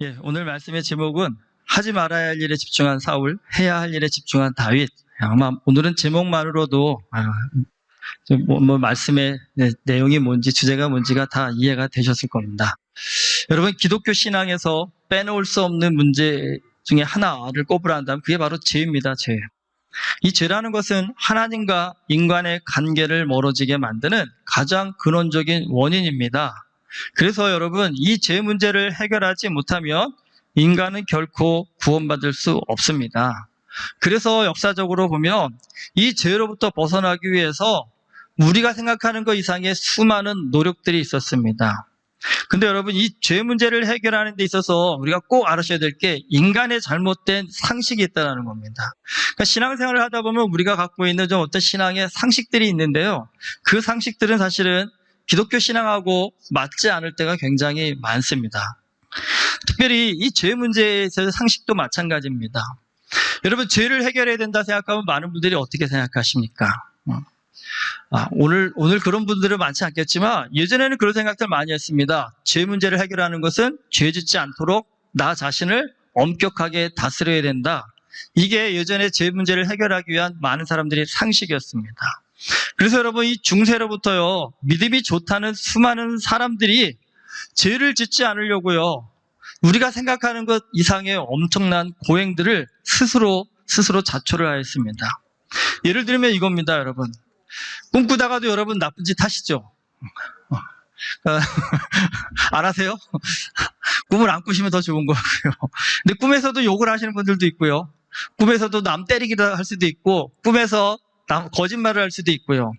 예, 오늘 말씀의 제목은 하지 말아야 할 일에 집중한 사울, 해야 할 일에 집중한 다윗. 아마 오늘은 제목만으로도 말씀의 내용이 뭔지, 주제가 뭔지가 다 이해가 되셨을 겁니다. 여러분, 기독교 신앙에서 빼놓을 수 없는 문제 중에 하나를 꼽으라 한다면 그게 바로 죄입니다. 죄. 이 죄라는 것은 하나님과 인간의 관계를 멀어지게 만드는 가장 근원적인 원인입니다. 그래서 여러분, 이 죄 문제를 해결하지 못하면 인간은 결코 구원받을 수 없습니다. 그래서 역사적으로 보면 이 죄로부터 벗어나기 위해서 우리가 생각하는 것 이상의 수많은 노력들이 있었습니다. 근데 여러분, 이 죄 문제를 해결하는 데 있어서 우리가 꼭 알아셔야 될 게 인간의 잘못된 상식이 있다는 겁니다. 그러니까 신앙생활을 하다 보면 우리가 갖고 있는 좀 어떤 신앙의 상식들이 있는데요. 그 상식들은 사실은 기독교 신앙하고 맞지 않을 때가 굉장히 많습니다. 특별히 이 죄 문제에 있어서 상식도 마찬가지입니다. 여러분, 죄를 해결해야 된다 생각하면 많은 분들이 어떻게 생각하십니까? 오늘 그런 분들은 많지 않겠지만 예전에는 그런 생각들 많이 했습니다. 죄 문제를 해결하는 것은 죄 짓지 않도록 나 자신을 엄격하게 다스려야 된다. 이게 예전에 죄 문제를 해결하기 위한 많은 사람들의 상식이었습니다. 그래서 여러분, 이 중세로부터요, 믿음이 좋다는 수많은 사람들이 죄를 짓지 않으려고요, 우리가 생각하는 것 이상의 엄청난 고행들을 스스로 자초를 하였습니다. 예를 들면 이겁니다, 여러분. 꿈꾸다가도 여러분 나쁜 짓 하시죠? 안 하세요? 꿈을 안 꾸시면 더 좋은 거고요. 근데 꿈에서도 욕을 하시는 분들도 있고요. 꿈에서도 남 때리기도 할 수도 있고, 꿈에서 거짓말을 할 수도 있고요.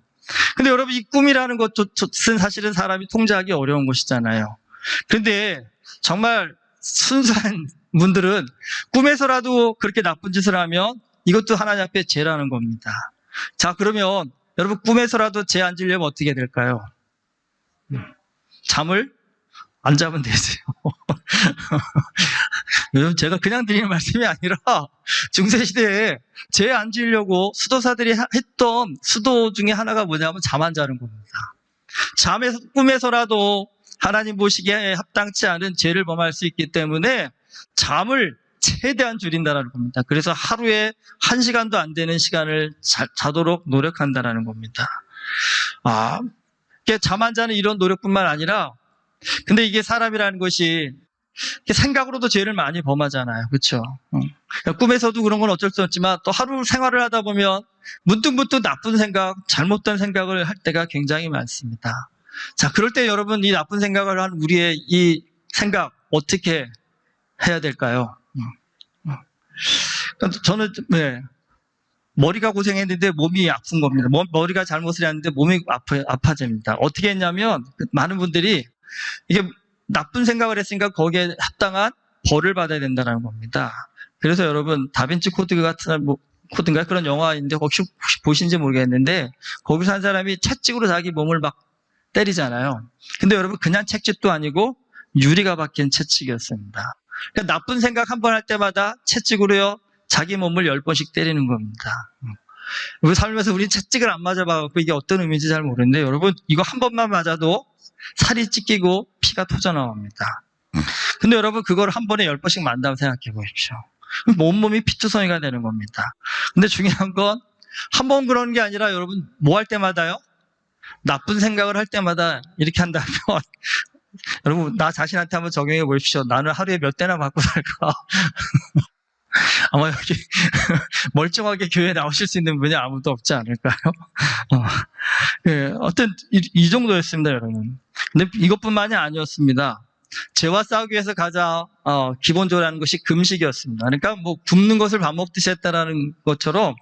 근데 여러분, 이 꿈이라는 것은 사실은 사람이 통제하기 어려운 것이잖아요. 그런데 정말 순수한 분들은 꿈에서라도 그렇게 나쁜 짓을 하면 이것도 하나님 앞에 죄라는 겁니다. 자, 그러면 여러분, 꿈에서라도 죄 안 지려면 어떻게 될까요? 잠을 안 자면 되세요. 요즘 제가 그냥 드리는 말씀이 아니라 중세시대에 죄 안 지으려고 수도사들이 했던 수도 중에 하나가 뭐냐면 잠 안 자는 겁니다. 꿈에서라도 하나님 보시기에 합당치 않은 죄를 범할 수 있기 때문에 잠을 최대한 줄인다는 겁니다. 그래서 하루에 1시간도 안 되는 시간을 자도록 노력한다는 겁니다. 잠 안 자는 이런 노력뿐만 아니라, 근데 이게 사람이라는 것이 생각으로도 죄를 많이 범하잖아요. 그렇죠? 꿈에서도 그런 건 어쩔 수 없지만 또 하루 생활을 하다 보면 문득문득 나쁜 생각, 잘못된 생각을 할 때가 굉장히 많습니다. 자, 그럴 때 여러분, 이 나쁜 생각을 한 우리의 이 생각 어떻게 해야 될까요? 저는 머리가 고생했는데 몸이 아픈 겁니다. 머리가 잘못을 했는데 몸이 아파집니다. 어떻게 했냐면 많은 분들이 이게 나쁜 생각을 했으니까 거기에 합당한 벌을 받아야 된다는 겁니다. 그래서 여러분, 다빈치 코드 같은 코드인가 그런 영화인데 혹시 보신지 모르겠는데 거기서 한 사람이 채찍으로 자기 몸을 막 때리잖아요. 근데 여러분, 그냥 채찍도 아니고 유리가 박힌 채찍이었습니다. 그러니까 나쁜 생각 한 번 할 때마다 채찍으로요, 자기 몸을 10번씩 때리는 겁니다. 우리 살면서 우리 채찍을 안 맞아봐갖고 이게 어떤 의미인지 잘 모르는데 여러분, 이거 한 번만 맞아도 살이 찢기고 피가 터져나옵니다. 근데 여러분, 그걸 한 번에 10번씩 만다고 생각해 보십시오. 온몸이 피투성이가 되는 겁니다. 근데 중요한 건 한 번 그러는 게 아니라 여러분, 뭐 할 때마다요? 나쁜 생각을 할 때마다 이렇게 한다면 여러분, 나 자신한테 한번 적용해 보십시오. 나는 하루에 몇 대나 맞고 살까? 아마 여기 멀쩡하게 교회에 나오실 수 있는 분이 아무도 없지 않을까요? 이 정도였습니다, 여러분. 근데 이것뿐만이 아니었습니다. 죄와 싸우기 위해서 가장 기본적으로 하는 것이 금식이었습니다. 그러니까 굶는 것을 밥 먹듯이 했다라는 것처럼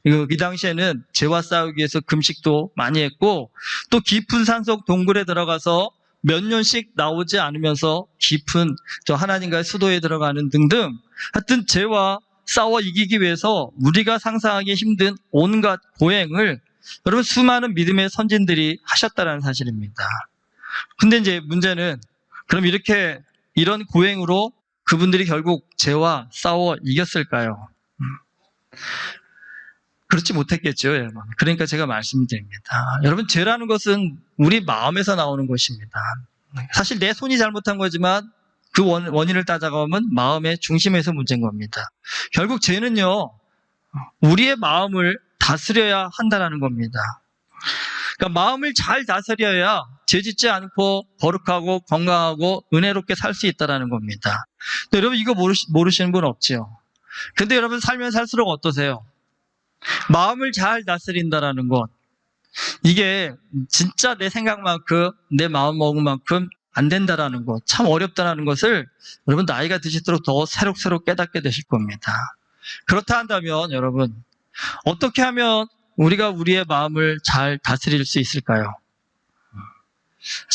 이 당시에는 죄와 싸우기 위해서 금식도 많이 했고, 또 깊은 산속 동굴에 들어가서 몇 년씩 나오지 않으면서 깊은 하나님과의 수도에 들어가는 등등, 하여튼 죄와 싸워 이기기 위해서 우리가 상상하기 힘든 온갖 고행을 여러분, 수많은 믿음의 선진들이 하셨다는 사실입니다. 근데 이제 문제는, 그럼 이런 고행으로 그분들이 결국 죄와 싸워 이겼을까요? 그렇지 못했겠죠, 여러분. 그러니까 제가 말씀드립니다. 여러분, 죄라는 것은 우리 마음에서 나오는 것입니다. 사실 내 손이 잘못한 거지만 그 원인을 따져가면 마음의 중심에서 문제인 겁니다. 결국 죄는요, 우리의 마음을 다스려야 한다는 겁니다. 그러니까 마음을 잘 다스려야 죄짓지 않고 거룩하고 건강하고 은혜롭게 살 수 있다는 겁니다. 여러분 이거 모르시는 분 없죠? 근데 여러분 살면 살수록 어떠세요? 마음을 잘 다스린다는 것, 이게 진짜 내 생각만큼 내 마음먹음만큼 안 된다라는 것, 참 어렵다는 것을 여러분 나이가 드실수록 더 새록새록 깨닫게 되실 겁니다. 그렇다 한다면 여러분 어떻게 하면 우리가 우리의 마음을 잘 다스릴 수 있을까요?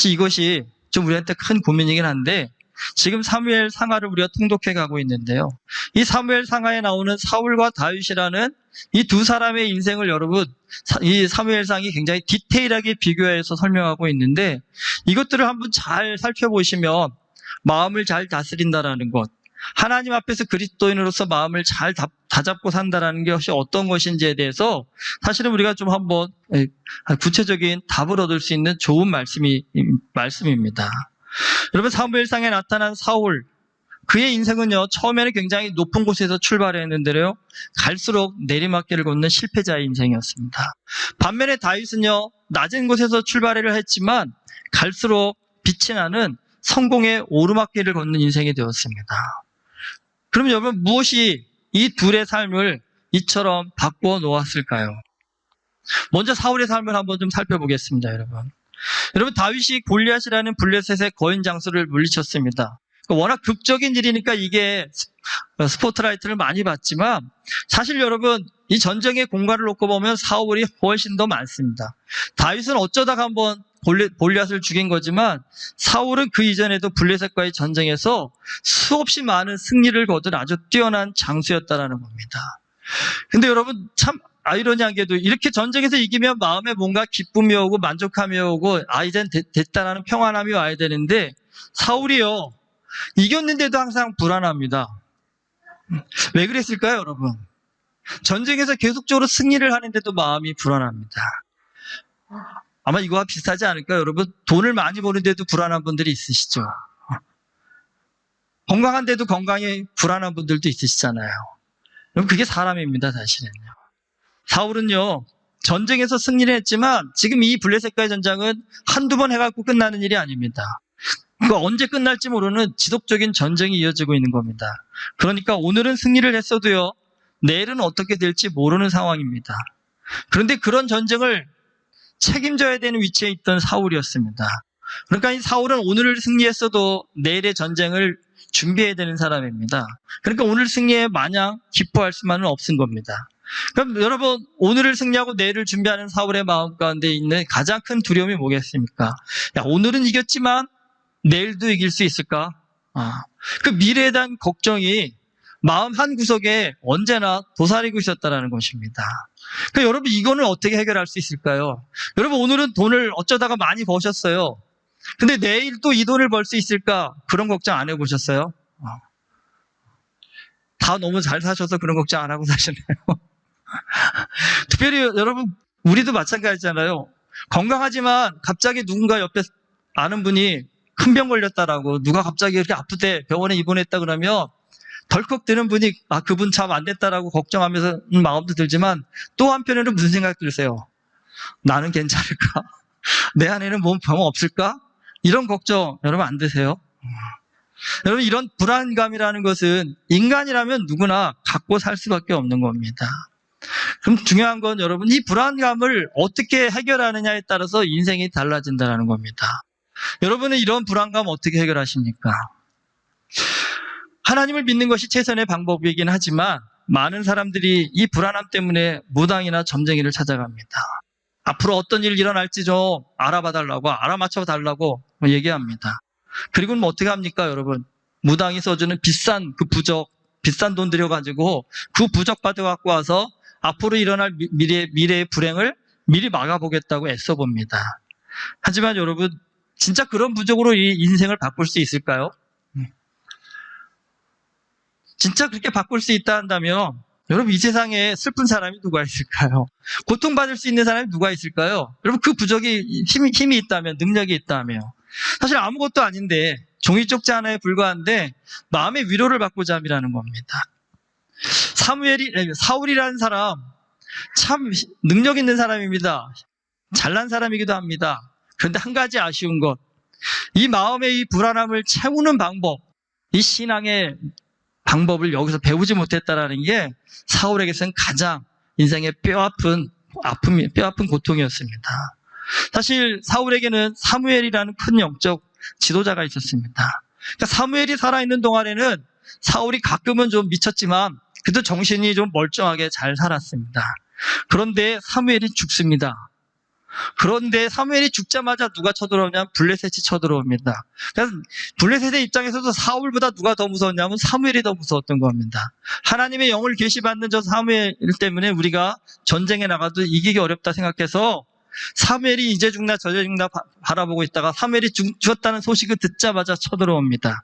이것이 좀 우리한테 큰 고민이긴 한데 지금 사무엘 상하를 우리가 통독해 가고 있는데요. 이 사무엘 상하에 나오는 사울과 다윗이라는 이 두 사람의 인생을 여러분 이 사무엘상이 굉장히 디테일하게 비교해서 설명하고 있는데 이것들을 한번 잘 살펴보시면 마음을 잘 다스린다라는 것, 하나님 앞에서 그리스도인으로서 마음을 잘 다잡고 산다라는 것이 어떤 것인지에 대해서 사실은 우리가 좀 한번 구체적인 답을 얻을 수 있는 좋은 말씀입니다. 여러분 사무엘상에 나타난 사울, 그의 인생은요 처음에는 굉장히 높은 곳에서 출발했는데요 갈수록 내리막길을 걷는 실패자의 인생이었습니다. 반면에 다윗은요 낮은 곳에서 출발을 했지만 갈수록 빛이 나는 성공의 오르막길을 걷는 인생이 되었습니다. 그럼 여러분 무엇이 이 둘의 삶을 이처럼 바꾸어 놓았을까요? 먼저 사울의 삶을 한번 좀 살펴보겠습니다. 여러분 다윗이 골리앗이라는 블레셋의 거인 장수를 물리쳤습니다. 워낙 극적인 일이니까 이게 스포트라이트를 많이 받지만 사실 여러분 이 전쟁의 공과를 놓고 보면 사울이 훨씬 더 많습니다. 다윗은 어쩌다가 한번 골리앗을 죽인 거지만 사울은 그 이전에도 블레셋과의 전쟁에서 수없이 많은 승리를 거둔 아주 뛰어난 장수였다라는 겁니다. 근데 여러분 참 아이러니하게도 이렇게 전쟁에서 이기면 마음에 뭔가 기쁨이 오고 만족함이 오고 이젠 됐다라는 평안함이 와야 되는데 사울이요 이겼는데도 항상 불안합니다. 왜 그랬을까요, 여러분? 전쟁에서 계속적으로 승리를 하는데도 마음이 불안합니다. 아마 이거와 비슷하지 않을까요, 여러분? 돈을 많이 버는데도 불안한 분들이 있으시죠? 건강한데도 건강에 불안한 분들도 있으시잖아요. 여러분, 그게 사람입니다, 사실은요. 사울은요, 전쟁에서 승리를 했지만 지금 이 블레셋과의 전쟁은 한두 번 해갖고 끝나는 일이 아닙니다. 언제 끝날지 모르는 지속적인 전쟁이 이어지고 있는 겁니다. 그러니까 오늘은 승리를 했어도요, 내일은 어떻게 될지 모르는 상황입니다. 그런데 그런 전쟁을 책임져야 되는 위치에 있던 사울이었습니다. 그러니까 이 사울은 오늘을 승리했어도 내일의 전쟁을 준비해야 되는 사람입니다. 그러니까 오늘 승리에 마냥 기뻐할 수만은 없은 겁니다. 그럼 여러분 오늘을 승리하고 내일을 준비하는 사울의 마음 가운데 있는 가장 큰 두려움이 뭐겠습니까? 오늘은 이겼지만 내일도 이길 수 있을까? 그 미래에 대한 걱정이 마음 한 구석에 언제나 도사리고 있었다는 것입니다. 그러니까 여러분 이거는 어떻게 해결할 수 있을까요? 여러분 오늘은 돈을 어쩌다가 많이 버셨어요. 근데 내일 또 이 돈을 벌 수 있을까? 그런 걱정 안 해보셨어요? 다 너무 잘 사셔서 그런 걱정 안 하고 사시네요. 특별히 여러분 우리도 마찬가지잖아요. 건강하지만 갑자기 누군가 옆에 아는 분이 큰 병 걸렸다라고 누가 갑자기 이렇게 아프대 병원에 입원했다 그러면 덜컥 드는 분이 그분 참 안 됐다라고 걱정하면서 마음도 들지만 또 한편에는 무슨 생각 들으세요? 나는 괜찮을까? 내 안에는 뭔 병 없을까? 이런 걱정 여러분 안 드세요? 여러분 이런 불안감이라는 것은 인간이라면 누구나 갖고 살 수밖에 없는 겁니다. 그럼 중요한 건 여러분 이 불안감을 어떻게 해결하느냐에 따라서 인생이 달라진다는 겁니다. 여러분은 이런 불안감 어떻게 해결하십니까? 하나님을 믿는 것이 최선의 방법이긴 하지만 많은 사람들이 이 불안함 때문에 무당이나 점쟁이를 찾아갑니다. 앞으로 어떤 일이 일어날지 좀 알아봐 달라고 알아맞혀 달라고 얘기합니다. 그리고는 어떻게 합니까 여러분? 무당이 써주는 비싼 그 부적, 비싼 돈 들여가지고 그 부적 받아갖고 와서 앞으로 일어날 미래의 불행을 미리 막아보겠다고 애써봅니다. 하지만 여러분 진짜 그런 부적으로 이 인생을 바꿀 수 있을까요? 진짜 그렇게 바꿀 수 있다 한다면 여러분 이 세상에 슬픈 사람이 누가 있을까요? 고통받을 수 있는 사람이 누가 있을까요? 여러분 그 부적이 힘이 있다면 능력이 있다며 사실 아무것도 아닌데 종이 쪽지 하나에 불과한데 마음의 위로를 받고자 함이라는 겁니다. 사울이라는 사람 참 능력 있는 사람입니다. 잘난 사람이기도 합니다. 그런데 한 가지 아쉬운 것, 이 마음의 이 불안함을 채우는 방법, 이 신앙의 방법을 여기서 배우지 못했다라는 게 사울에게서는 가장 인생의 뼈아픈 고통이었습니다. 사실 사울에게는 사무엘이라는 큰 영적 지도자가 있었습니다. 그러니까 사무엘이 살아있는 동안에는 사울이 가끔은 좀 미쳤지만 그래도 정신이 좀 멀쩡하게 잘 살았습니다. 그런데 사무엘이 죽습니다. 그런데 사무엘이 죽자마자 누가 쳐들어오냐면 블레셋이 쳐들어옵니다. 그래서 블레셋의 입장에서도 사울보다 누가 더 무서웠냐면 사무엘이 더 무서웠던 겁니다. 하나님의 영을 계시받는 저 사무엘 때문에 우리가 전쟁에 나가도 이기기 어렵다 생각해서 사무엘이 이제 죽나 저제 죽나 바라보고 있다가 사무엘이 죽었다는 소식을 듣자마자 쳐들어옵니다.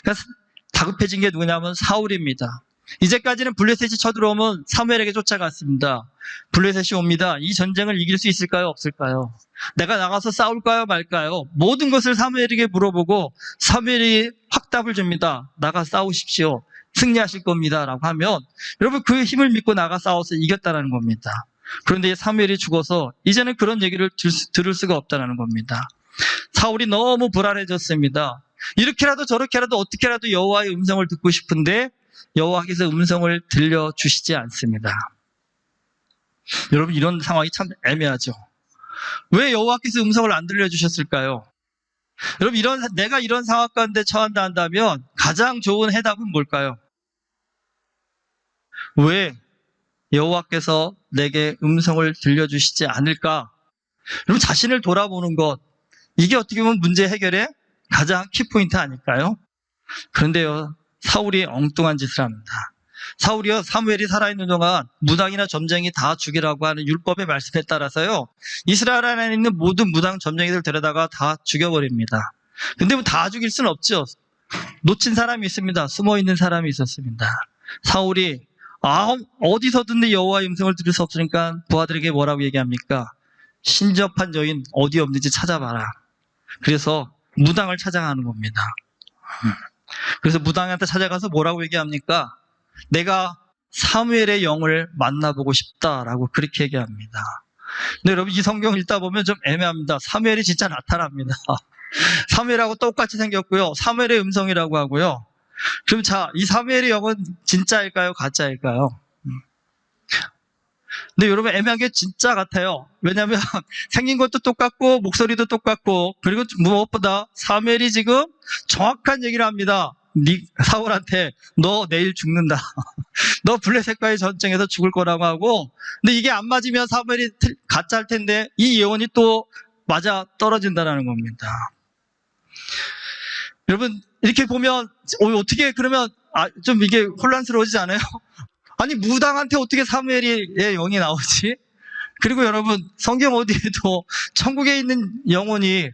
그래서 다급해진 게 누구냐면 사울입니다. 이제까지는 블레셋이 쳐들어오면 사무엘에게 쫓아갔습니다. 블레셋이 옵니다. 이 전쟁을 이길 수 있을까요? 없을까요? 내가 나가서 싸울까요? 말까요? 모든 것을 사무엘에게 물어보고 사무엘이 확답을 줍니다. 나가 싸우십시오. 승리하실 겁니다. 라고 하면 여러분 그 힘을 믿고 나가 싸워서 이겼다는 겁니다. 그런데 사무엘이 죽어서 이제는 그런 얘기를 들을 수가 없다는 겁니다. 사울이 너무 불안해졌습니다. 이렇게라도 저렇게라도 어떻게라도 여호와의 음성을 듣고 싶은데 여호와께서 음성을 들려주시지 않습니다. 여러분 이런 상황이 참 애매하죠. 왜 여호와께서 음성을 안 들려주셨을까요? 여러분 내가 이런 상황 가운데 처한다 한다면 가장 좋은 해답은 뭘까요? 왜 여호와께서 내게 음성을 들려주시지 않을까? 여러분 자신을 돌아보는 것, 이게 어떻게 보면 문제 해결의 가장 키포인트 아닐까요? 그런데요, 사울이 엉뚱한 짓을 합니다. 사무엘이 살아있는 동안 무당이나 점쟁이 다 죽이라고 하는 율법의 말씀에 따라서요, 이스라엘 안에 있는 모든 무당 점쟁이들 데려다가 다 죽여버립니다. 근데 뭐 다 죽일 수는 없죠. 놓친 사람이 있습니다. 숨어있는 사람이 있었습니다. 사울이 어디서든 내 여호와의 음성을 들을 수 없으니까 부하들에게 뭐라고 얘기합니까? 신접한 여인 어디 없는지 찾아봐라. 그래서 무당을 찾아가는 겁니다. 그래서 무당한테 찾아가서 뭐라고 얘기합니까? 내가 사무엘의 영을 만나보고 싶다라고 그렇게 얘기합니다. 근데 여러분 이 성경 읽다 보면 좀 애매합니다. 사무엘이 진짜 나타납니다. 사무엘하고 똑같이 생겼고요. 사무엘의 음성이라고 하고요. 그럼 이 사무엘의 영은 진짜일까요? 가짜일까요? 근데 여러분 애매한 게 진짜 같아요. 왜냐하면 생긴 것도 똑같고 목소리도 똑같고 그리고 무엇보다 사무엘이 지금 정확한 얘기를 합니다. 사울한테 너 내일 죽는다. 너 블레셋과의 전쟁에서 죽을 거라고 하고, 근데 이게 안 맞으면 사무엘이 가짜일 텐데 이 예언이 또 맞아 떨어진다는 겁니다. 여러분 이렇게 보면 어떻게 그러면 좀 이게 혼란스러워지지 않아요? 아니 무당한테 어떻게 사무엘의 영이 나오지? 그리고 여러분 성경 어디에도 천국에 있는 영혼이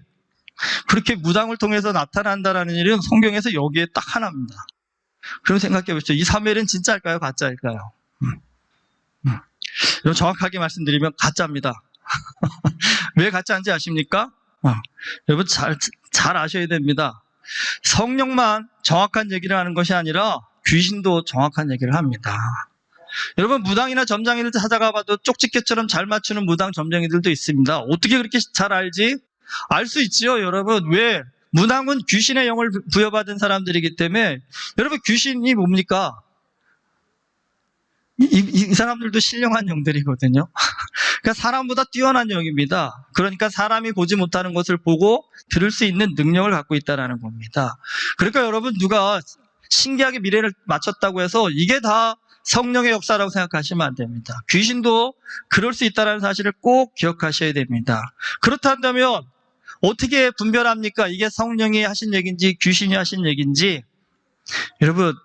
그렇게 무당을 통해서 나타난다라는 일은 성경에서 여기에 딱 하나입니다. 그럼 생각해 보시죠. 이 사무엘은 진짜일까요? 가짜일까요? 정확하게 말씀드리면 가짜입니다. 왜 가짜인지 아십니까? 여러분 잘 아셔야 됩니다. 성령만 정확한 얘기를 하는 것이 아니라 귀신도 정확한 얘기를 합니다. 여러분 무당이나 점쟁이들 찾아가 봐도 쪽집게처럼 잘 맞추는 무당 점쟁이들도 있습니다. 어떻게 그렇게 잘 알지? 알 수 있지요, 여러분. 왜? 무당은 귀신의 영을 부여받은 사람들이기 때문에 여러분 귀신이 뭡니까? 이 사람들도 신령한 영들이거든요. 그러니까 사람보다 뛰어난 영입니다. 그러니까 사람이 보지 못하는 것을 보고 들을 수 있는 능력을 갖고 있다는 겁니다. 그러니까 여러분 누가 신기하게 미래를 맞췄다고 해서 이게 다 성령의 역사라고 생각하시면 안 됩니다. 귀신도 그럴 수 있다는 사실을 꼭 기억하셔야 됩니다. 그렇다면 어떻게 분별합니까? 이게 성령이 하신 얘기인지 귀신이 하신 얘기인지. 여러분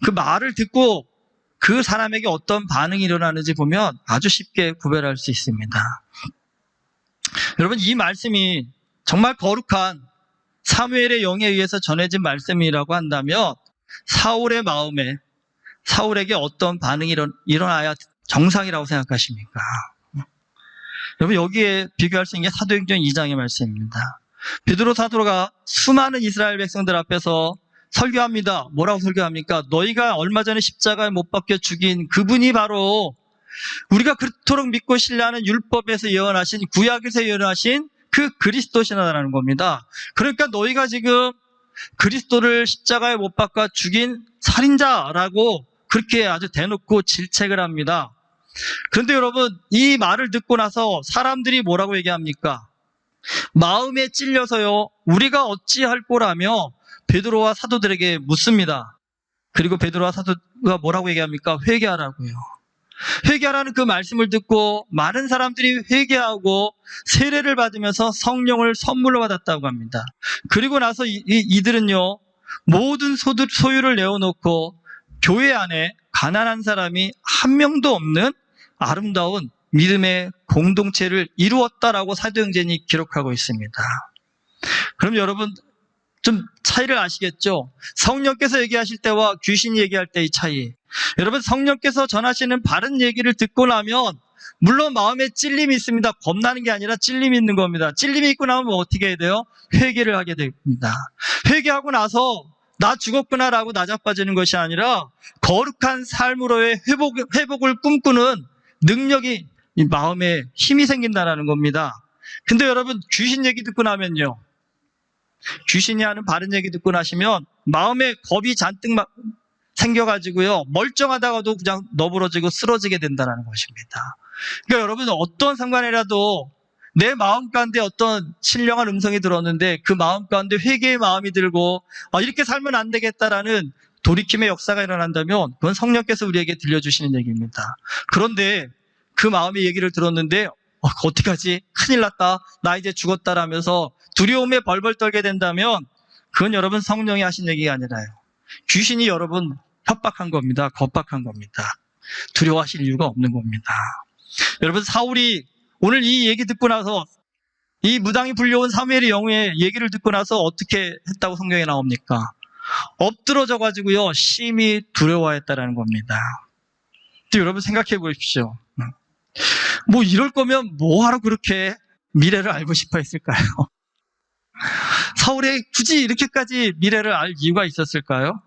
그 말을 듣고 그 사람에게 어떤 반응이 일어나는지 보면 아주 쉽게 구별할 수 있습니다. 여러분 이 말씀이 정말 거룩한 사무엘의 영에 의해서 전해진 말씀이라고 한다면 사울의 마음에 사울에게 어떤 반응이 일어나야 정상이라고 생각하십니까? 여러분 여기에 비교할 수 있는 게 사도행전 2장의 말씀입니다. 베드로 사도가 수많은 이스라엘 백성들 앞에서 설교합니다. 뭐라고 설교합니까? 너희가 얼마 전에 십자가에 못 박혀 죽인 그분이 바로 우리가 그토록 믿고 신뢰하는 율법에서 예언하신, 구약에서 예언하신 그 그리스도시라는 겁니다. 그러니까 너희가 지금 그리스도를 십자가에 못 박아 죽인 살인자라고 그렇게 아주 대놓고 질책을 합니다. 그런데 여러분, 이 말을 듣고 나서 사람들이 뭐라고 얘기합니까? 마음에 찔려서요, 우리가 어찌할 거라며 베드로와 사도들에게 묻습니다. 그리고 베드로와 사도가 뭐라고 얘기합니까? 회개하라고요. 회개하라는 그 말씀을 듣고 많은 사람들이 회개하고 세례를 받으면서 성령을 선물로 받았다고 합니다. 그리고 나서 이들은요, 모든 소유를 내어놓고 교회 안에 가난한 사람이 한 명도 없는 아름다운 믿음의 공동체를 이루었다라고 사도행전이 기록하고 있습니다. 그럼 여러분, 좀 차이를 아시겠죠? 성령께서 얘기하실 때와 귀신이 얘기할 때의 차이. 여러분, 성령께서 전하시는 바른 얘기를 듣고 나면 물론 마음에 찔림이 있습니다. 겁나는 게 아니라 찔림이 있는 겁니다. 찔림이 있고 나면 어떻게 해야 돼요? 회개를 하게 됩니다. 회개하고 나서 나 죽었구나라고 나자빠지는 것이 아니라 거룩한 삶으로의 회복을 꿈꾸는 능력이, 이 마음에 힘이 생긴다는 겁니다. 근데 여러분, 귀신 얘기 듣고 나면요, 귀신이 하는 바른 얘기 듣고 나시면 마음에 겁이 잔뜩 생겨가지고요, 멀쩡하다가도 그냥 너부러지고 쓰러지게 된다는 것입니다. 그러니까 여러분, 어떤 순간이라도 내 마음 가운데 어떤 신령한 음성이 들었는데 그 마음 가운데 회개의 마음이 들고 이렇게 살면 안 되겠다라는 돌이킴의 역사가 일어난다면 그건 성령께서 우리에게 들려주시는 얘기입니다. 그런데 그 마음의 얘기를 들었는데 어떡하지? 큰일 났다. 나 이제 죽었다라면서 두려움에 벌벌 떨게 된다면 그건 여러분 성령이 하신 얘기가 아니라요, 귀신이 여러분 협박한 겁니다. 겁박한 겁니다. 두려워하실 이유가 없는 겁니다. 여러분, 사울이 오늘 이 얘기 듣고 나서, 이 무당이 불려온 사무엘의 영의 얘기를 듣고 나서 어떻게 했다고 성경에 나옵니까? 엎드러져 가지고요, 심히 두려워했다라는 겁니다. 여러분 생각해 보십시오. 뭐 이럴 거면 뭐하러 그렇게 미래를 알고 싶어 했을까요? 사울이 굳이 이렇게까지 미래를 알 이유가 있었을까요?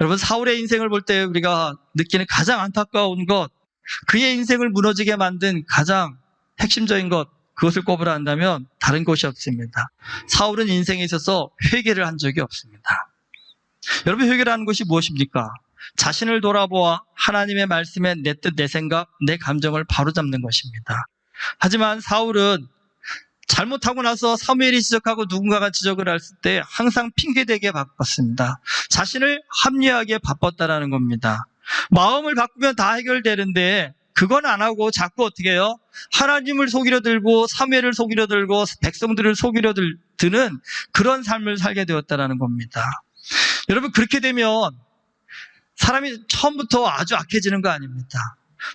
여러분, 사울의 인생을 볼 때 우리가 느끼는 가장 안타까운 것, 그의 인생을 무너지게 만든 가장 핵심적인 것, 그것을 꼽으라 한다면 다른 것이 없습니다. 사울은 인생에 있어서 회개를 한 적이 없습니다. 여러분, 회개라는 것이 무엇입니까? 자신을 돌아보아 하나님의 말씀에 내 뜻, 내 생각, 내 감정을 바로잡는 것입니다. 하지만 사울은 잘못하고 나서 사무엘이 지적하고 누군가가 지적을 했을 때 항상 핑계대게 바빴습니다. 자신을 합리화하기에 바빴다라는 겁니다. 마음을 바꾸면 다 해결되는데 그건 안 하고 자꾸 어떻게 해요? 하나님을 속이려 들고 사무엘을 속이려 들고 백성들을 속이려 드는 그런 삶을 살게 되었다라는 겁니다. 여러분, 그렇게 되면 사람이 처음부터 아주 악해지는 거 아닙니다.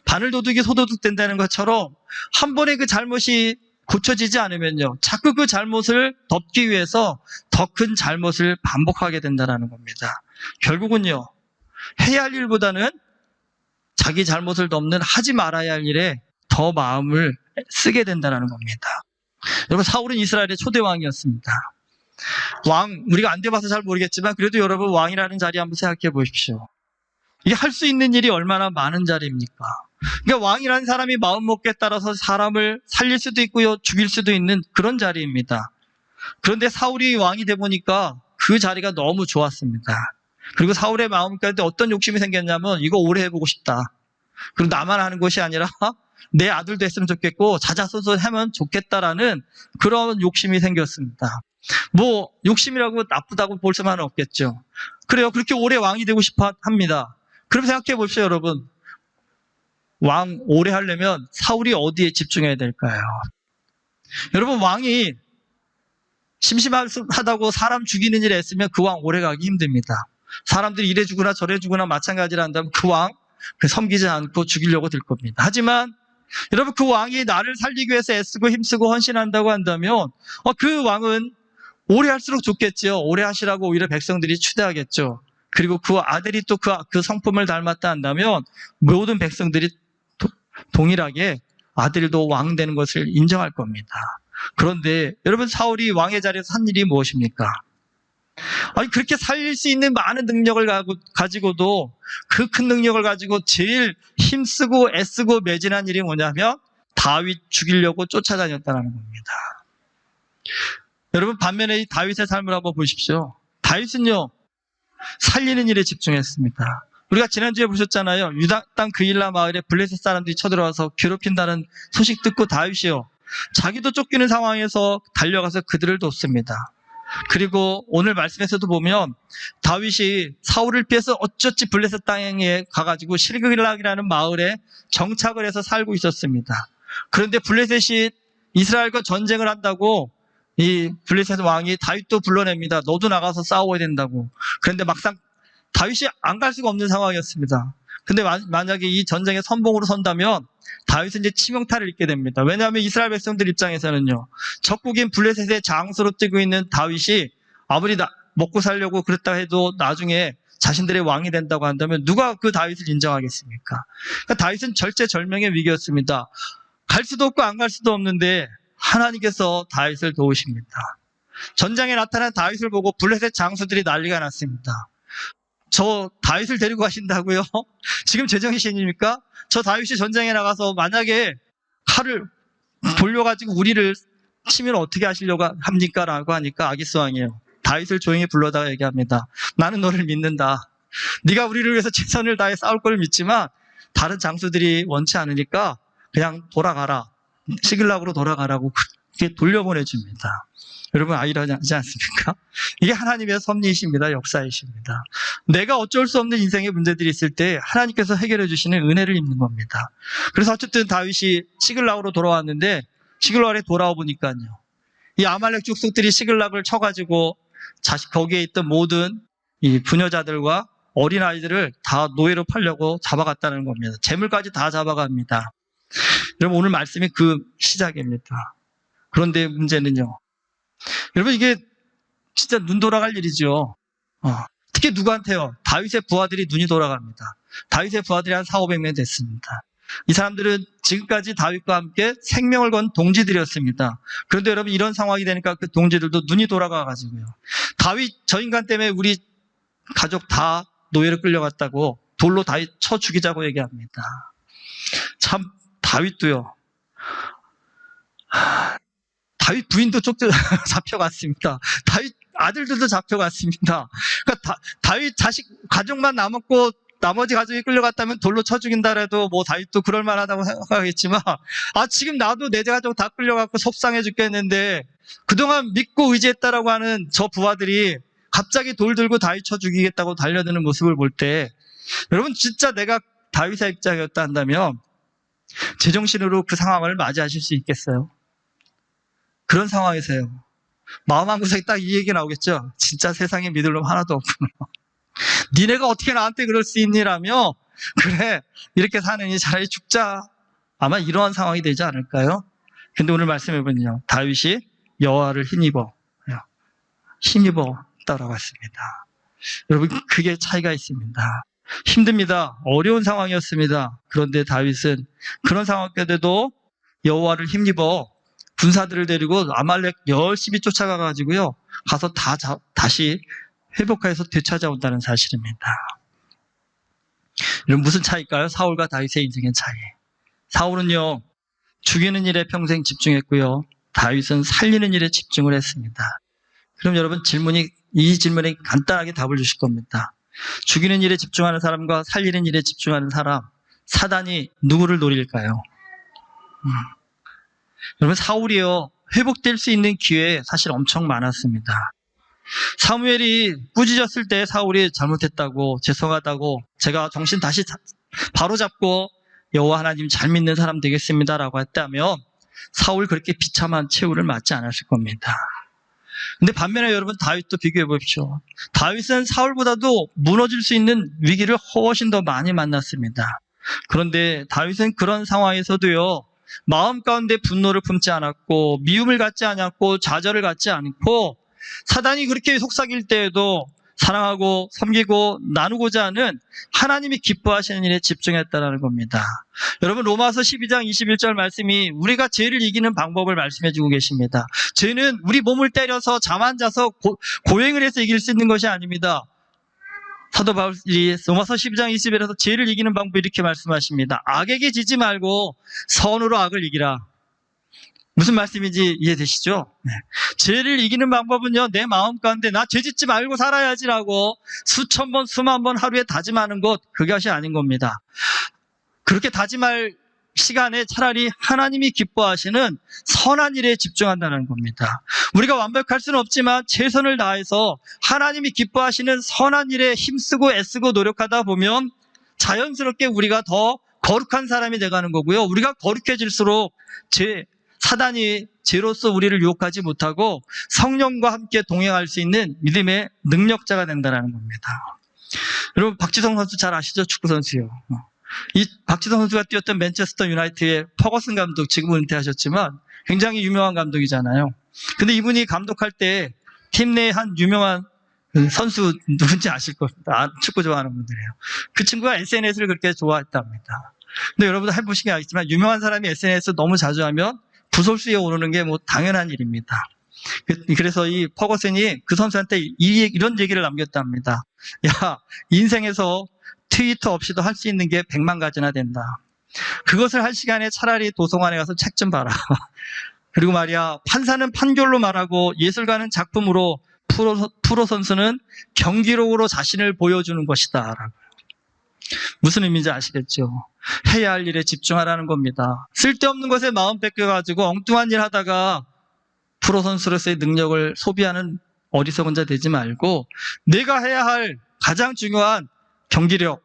바늘도둑이 소도둑 된다는 것처럼 한 번의 그 잘못이 고쳐지지 않으면요, 자꾸 그 잘못을 덮기 위해서 더 큰 잘못을 반복하게 된다는 겁니다. 결국은요, 해야 할 일보다는 자기 잘못을 덮는 하지 말아야 할 일에 더 마음을 쓰게 된다는 겁니다. 여러분, 사울은 이스라엘의 초대 왕이었습니다. 왕, 우리가 안 돼봐서 잘 모르겠지만 그래도 여러분, 왕이라는 자리 한번 생각해 보십시오. 이게 할 수 있는 일이 얼마나 많은 자리입니까? 그러니까 왕이라는 사람이 마음먹기에 따라서 사람을 살릴 수도 있고요, 죽일 수도 있는 그런 자리입니다. 그런데 사울이 왕이 돼 보니까 그 자리가 너무 좋았습니다. 그리고 사울의 마음 가운데 어떤 욕심이 생겼냐면 이거 오래 해보고 싶다. 그리고 나만 하는 것이 아니라 내 아들도 했으면 좋겠고 자자손손 하면 좋겠다라는 그런 욕심이 생겼습니다. 뭐 욕심이라고 나쁘다고 볼 수만은 없겠죠. 그래요, 그렇게 오래 왕이 되고 싶어 합니다. 그럼 생각해 보십시오, 여러분. 왕 오래 하려면 사울이 어디에 집중해야 될까요? 여러분, 왕이 심심하다고 사람 죽이는 일에 했으면 그 왕 오래 가기 힘듭니다. 사람들이 이래 주거나 저래 주거나 마찬가지로 한다면 그 왕 섬기지 않고 죽이려고 들 겁니다. 하지만 여러분, 그 왕이 나를 살리기 위해서 애쓰고 힘쓰고 헌신한다고 한다면 그 왕은 오래 할수록 좋겠죠. 오래 하시라고 오히려 백성들이 추대하겠죠. 그리고 그 아들이 또 그 성품을 닮았다 한다면 모든 백성들이 동일하게 아들도 왕 되는 것을 인정할 겁니다. 그런데 여러분, 사울이 왕의 자리에서 한 일이 무엇입니까? 아니, 그렇게 살릴 수 있는 많은 능력을 가지고도 그 큰 능력을 가지고 제일 힘쓰고 애쓰고 매진한 일이 뭐냐면 다윗 죽이려고 쫓아다녔다는 겁니다. 여러분, 반면에 이 다윗의 삶을 한번 보십시오. 다윗은요, 살리는 일에 집중했습니다. 우리가 지난주에 보셨잖아요. 유다 땅 그일라 마을에 블레셋 사람들이 쳐들어와서 괴롭힌다는 소식 듣고 다윗이요, 자기도 쫓기는 상황에서 달려가서 그들을 돕습니다. 그리고 오늘 말씀에서도 보면 다윗이 사울을 피해서 어쩌지 블레셋 땅에 가가지고 실그락이라는 마을에 정착을 해서 살고 있었습니다. 그런데 블레셋이 이스라엘과 전쟁을 한다고 이 블레셋 왕이 다윗도 불러냅니다. 너도 나가서 싸워야 된다고. 그런데 막상 다윗이 안 갈 수가 없는 상황이었습니다. 근데 만약에 이 전쟁에 선봉으로 선다면 다윗은 이제 치명타를 입게 됩니다. 왜냐하면 이스라엘 백성들 입장에서는요, 적국인 블레셋의 장수로 뛰고 있는 다윗이 아무리 먹고 살려고 그랬다 해도 나중에 자신들의 왕이 된다고 한다면 누가 그 다윗을 인정하겠습니까? 그러니까 다윗은 절체절명의 위기였습니다. 갈 수도 없고 안 갈 수도 없는데 하나님께서 다윗을 도우십니다. 전장에 나타난 다윗을 보고 블레셋 장수들이 난리가 났습니다. 저 다윗을 데리고 가신다고요? 지금 제정신입니까? 저 다윗이 전장에 나가서 만약에 칼을 돌려가지고 우리를 치면 어떻게 하시려고 합니까? 라고 하니까 아기스 왕이에요. 다윗을 조용히 불러다가 얘기합니다. 나는 너를 믿는다. 네가 우리를 위해서 최선을 다해 싸울 걸 믿지만 다른 장수들이 원치 않으니까 그냥 돌아가라. 시글락으로 돌아가라고 그렇게 돌려보내줍니다. 여러분, 아이러니하지 않습니까? 이게 하나님의 섭리이십니다. 역사이십니다. 내가 어쩔 수 없는 인생의 문제들이 있을 때 하나님께서 해결해 주시는 은혜를 입는 겁니다. 그래서 어쨌든 다윗이 시글락으로 돌아왔는데 시글락에 돌아와 보니까요, 이 아말렉 족속들이 시글락을 쳐가지고 거기에 있던 모든 이 부녀자들과 어린아이들을 다 노예로 팔려고 잡아갔다는 겁니다. 재물까지 다 잡아갑니다. 여러분, 오늘 말씀이 그 시작입니다. 그런데 문제는요, 여러분, 이게 진짜 눈 돌아갈 일이죠. 특히 누구한테요? 다윗의 부하들이 눈이 돌아갑니다. 다윗의 부하들이 한 400~500명 됐습니다. 이 사람들은 지금까지 다윗과 함께 생명을 건 동지들이었습니다. 그런데 여러분, 이런 상황이 되니까 그 동지들도 눈이 돌아가가지고요, 다윗 저 인간 때문에 우리 가족 다 노예로 끌려갔다고 돌로 다윗 쳐 죽이자고 얘기합니다. 참, 다윗도요, 다윗 부인도 잡혀갔습니다. 다윗 아들들도 잡혀갔습니다. 그러니까 다윗 자식 가족만 남았고 나머지 가족이 끌려갔다면 돌로 쳐 죽인다 해도 뭐 다윗도 그럴 만하다고 생각하겠지만, 지금 나도 내 가족 다 끌려갔고 속상해 죽겠는데 그동안 믿고 의지했다라고 하는 저 부하들이 갑자기 돌 들고 다윗 쳐 죽이겠다고 달려드는 모습을 볼 때, 여러분, 진짜 내가 다윗의 입장이었다 한다면 제정신으로 그 상황을 맞이하실 수 있겠어요? 그런 상황에서요, 마음 한구석에 딱 이 얘기 나오겠죠. 진짜 세상에 믿을 놈 하나도 없구나. 니네가 어떻게 나한테 그럴 수 있니라며, 그래, 이렇게 사느니 차라리 죽자. 아마 이러한 상황이 되지 않을까요? 근데 오늘 말씀해보면요, 다윗이 여호와를 힘입어 따라갔습니다. 여러분, 그게 차이가 있습니다. 힘듭니다. 어려운 상황이었습니다. 그런데 다윗은 그런 상황에도 여호와를 힘입어 군사들을 데리고 아말렉 열심히 쫓아가가지고요, 가서 다시 회복해서 되찾아온다는 사실입니다. 이런 무슨 차이일까요? 사울과 다윗의 인생의 차이. 사울은요, 죽이는 일에 평생 집중했고요, 다윗은 살리는 일에 집중을 했습니다. 그럼 여러분, 이 질문에 간단하게 답을 주실 겁니다. 죽이는 일에 집중하는 사람과 살리는 일에 집중하는 사람, 사단이 누구를 노릴까요? 여러분, 사울이요, 회복될 수 있는 기회 사실 엄청 많았습니다. 사무엘이 꾸짖었을 때 사울이 잘못했다고, 죄송하다고, 제가 정신 다시 바로 잡고 여호와 하나님 잘 믿는 사람 되겠습니다라고 했다면 사울 그렇게 비참한 최후를 맞지 않았을 겁니다. 근데 반면에 여러분, 다윗도 비교해 보십시오. 다윗은 사울보다도 무너질 수 있는 위기를 훨씬 더 많이 만났습니다. 그런데 다윗은 그런 상황에서도요, 마음 가운데 분노를 품지 않았고, 미움을 갖지 않았고, 좌절을 갖지 않고, 사단이 그렇게 속삭일 때에도 사랑하고 섬기고 나누고자 하는 하나님이 기뻐하시는 일에 집중했다는 겁니다. 여러분, 로마서 12장 21절 말씀이 우리가 죄를 이기는 방법을 말씀해 주고 계십니다. 죄는 우리 몸을 때려서 잠 안 자서 고행을 해서 이길 수 있는 것이 아닙니다. 사도 바울이 로마서 12장 20절에서 죄를 이기는 방법을 이렇게 말씀하십니다. 악에게 지지 말고 선으로 악을 이기라. 무슨 말씀인지 이해되시죠? 네. 죄를 이기는 방법은요, 내 마음 가운데 나 죄 짓지 말고 살아야지라고 수천 번, 수만 번 하루에 다짐하는 것, 그것이 아닌 겁니다. 그렇게 다짐할 시간에 차라리 하나님이 기뻐하시는 선한 일에 집중한다는 겁니다. 우리가 완벽할 수는 없지만 최선을 다해서 하나님이 기뻐하시는 선한 일에 힘쓰고 애쓰고 노력하다 보면 자연스럽게 우리가 더 거룩한 사람이 돼가는 거고요. 우리가 거룩해질수록 사단이 죄로서 우리를 유혹하지 못하고 성령과 함께 동행할 수 있는 믿음의 능력자가 된다는 겁니다. 여러분, 박지성 선수 잘 아시죠? 축구 선수요. 이 박지성 선수가 뛰었던 맨체스터 유나이티드의 퍼거슨 감독, 지금은 은퇴하셨지만 굉장히 유명한 감독이잖아요. 근데 이분이 감독할 때 팀 내 한 유명한 선수 누군지 아실 겁니다. 축구 좋아하는 분들이에요. 그 친구가 SNS를 그렇게 좋아했답니다. 근데 여러분도 해보시긴 알겠지만 유명한 사람이 SNS 너무 자주 하면 부설수에 오르는 게 뭐 당연한 일입니다. 그래서 이 퍼거슨이 그 선수한테 이런 얘기를 남겼답니다. 야, 인생에서 트위터 없이도 할 수 있는 게 100만 가지나 된다. 그것을 할 시간에 차라리 도서관에 가서 책 좀 봐라. 그리고 말이야, 판사는 판결로 말하고 예술가는 작품으로, 프로 선수는 경기력으로 자신을 보여주는 것이다. 라고요. 무슨 의미인지 아시겠죠? 해야 할 일에 집중하라는 겁니다. 쓸데없는 것에 마음 뺏겨가지고 엉뚱한 일 하다가 프로 선수로서의 능력을 소비하는 어리석은 자 되지 말고 내가 해야 할 가장 중요한 경기력,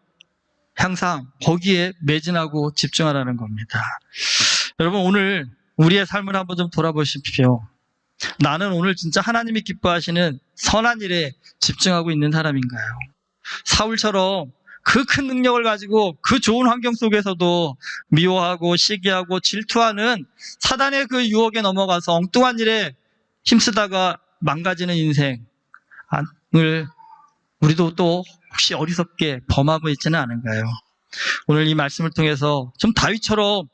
향상, 거기에 매진하고 집중하라는 겁니다. 여러분, 오늘 우리의 삶을 한번 좀 돌아보십시오. 나는 오늘 진짜 하나님이 기뻐하시는 선한 일에 집중하고 있는 사람인가요? 사울처럼 그 큰 능력을 가지고 그 좋은 환경 속에서도 미워하고 시기하고 질투하는 사단의 그 유혹에 넘어가서 엉뚱한 일에 힘쓰다가 망가지는 인생을 우리도 또 혹시 어리석게 범하고 있지는 않은가요? 오늘 이 말씀을 통해서 좀 다윗처럼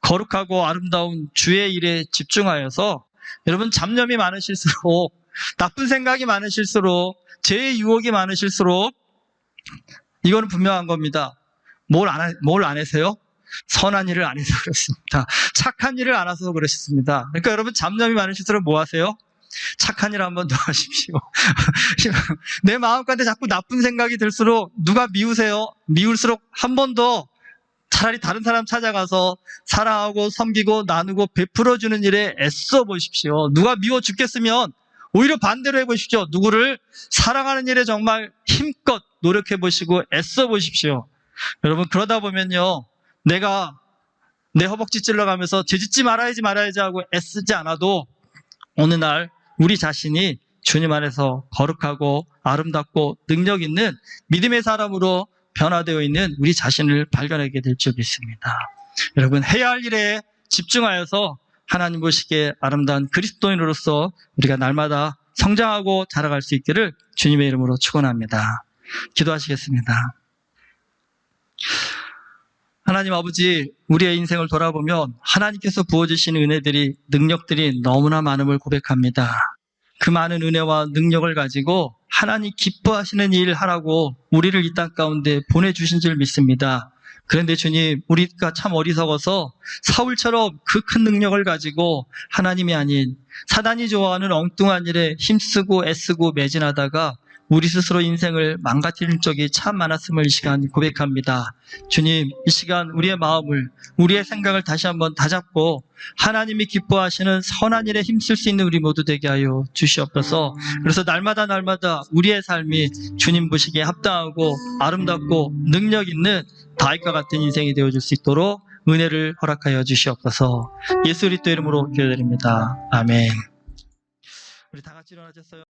거룩하고 아름다운 주의 일에 집중하여서 여러분, 잡념이 많으실수록, 나쁜 생각이 많으실수록, 죄의 유혹이 많으실수록 이거는 분명한 겁니다. 뭘 안 해서요? 선한 일을 안 해서 그렇습니다. 착한 일을 안 해서 그렇습니다. 그러니까 여러분, 잡념이 많으실수록 뭐 하세요? 착한 일 한번 더 하십시오. 내 마음 가운데 자꾸 나쁜 생각이 들수록 누가 미우세요? 미울수록 한 번 더 차라리 다른 사람 찾아가서 사랑하고 섬기고 나누고 베풀어주는 일에 애써 보십시오. 누가 미워 죽겠으면 오히려 반대로 해보십시오. 누구를 사랑하는 일에 정말 힘껏 노력해 보시고 애써 보십시오. 여러분, 그러다 보면요, 내가 내 허벅지 찔러가면서 죄 짓지 말아야지 하고 애쓰지 않아도 어느 날 우리 자신이 주님 안에서 거룩하고 아름답고 능력 있는 믿음의 사람으로 변화되어 있는 우리 자신을 발견하게 될 줄 믿습니다. 여러분, 해야 할 일에 집중하여서 하나님 보시기에 아름다운 그리스도인으로서 우리가 날마다 성장하고 자라갈 수 있기를 주님의 이름으로 축원합니다. 기도하시겠습니다. 하나님 아버지, 우리의 인생을 돌아보면 하나님께서 부어주신 은혜들이, 능력들이 너무나 많음을 고백합니다. 그 많은 은혜와 능력을 가지고 하나님 기뻐하시는 일 하라고 우리를 이 땅 가운데 보내주신 줄 믿습니다. 그런데 주님, 우리가 참 어리석어서 사울처럼 그 큰 능력을 가지고 하나님이 아닌 사단이 좋아하는 엉뚱한 일에 힘쓰고 애쓰고 매진하다가 우리 스스로 인생을 망가뜨린 적이 참 많았음을 이 시간 고백합니다. 주님, 이 시간 우리의 마음을, 우리의 생각을 다시 한번 다잡고 하나님이 기뻐하시는 선한 일에 힘쓸 수 있는 우리 모두 되게 하여 주시옵소서. 그래서 날마다 우리의 삶이 주님 보시기에 합당하고 아름답고 능력 있는 다윗과 같은 인생이 되어줄 수 있도록 은혜를 허락하여 주시옵소서. 예수 그리스도 이름으로 기도드립니다. 아멘. 우리 다 같이 일어나셨어요.